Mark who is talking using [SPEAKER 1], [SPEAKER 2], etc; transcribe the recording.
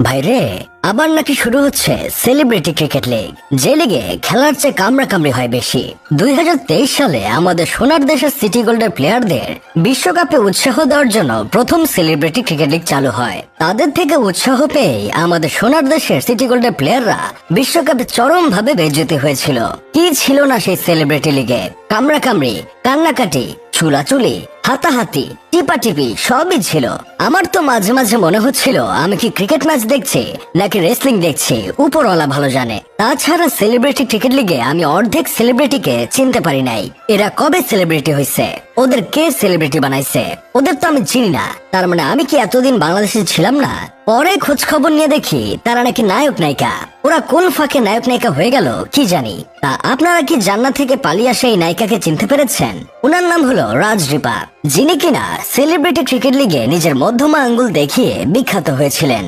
[SPEAKER 1] ভাইরে, আবার নাকি শুরু হচ্ছে সেলিব্রিটি ক্রিকেট লিগ, যে লিগে খেলার চেয়ে কামড়াকামড়ি হয় বেশি। 2023 সালে আমাদের সোনার দেশের সিটি গোল্ডের প্লেয়ারদের বিশ্বকাপে উৎসাহ দেওয়ার জন্য প্রথম সেলিব্রিটি ক্রিকেট লিগ চালু হয়। তাদের থেকে উৎসাহ পেয়ে আমাদের সোনার দেশের সিটি গোল্ডের প্লেয়াররা বিশ্বকাপে চরম ভাবে বেজ্জতি হয়েছিল। কি ছিল না সেই সেলিব্রিটি লিগে? কামড়াকামড়ি, কান্নাকাটি, চুলাচুলি, হাতাহাতি, টিপাটিপি সবই ছিল। আমার তো মাঝে মাঝে মনে হচ্ছিল আমি কি ক্রিকেট ম্যাচ দেখছি নাকি রেসলিং দেখছি, উপরওয়ালা ভালো জানে। তাছাড়া সেলিব্রিটি ক্রিকেট লিগে আমি অর্ধেক সেলিব্রিটিকে চিনতে পারি নাই। এরা কবে সেলিব্রিটি হয়েছে? ওদের কে সেলিব্রিটি বানাইছে? ওদের তো আমি চিনি না। তার মানে আমি কি এতদিন বাংলাদেশে ছিলাম না? পরে খোঁজ খবর নিয়ে দেখি তারা নাকি নায়ক নায়িকা। ওরা কোন ফাঁকে নায়ক নায়িকা হয়ে গেল কি জানি। তা আপনারা কি জান্নাত থেকে পালিয়ে আসা এই নায়িকাকে চিনতে পেরেছেন? ওনার নাম হলো রাজ রিপা, যিনি কিনা সেলিব্রিটি ক্রিকেট লিগে নিজের মধ্যমা আঙ্গুল দেখিয়ে বিখ্যাত হয়েছিলেন।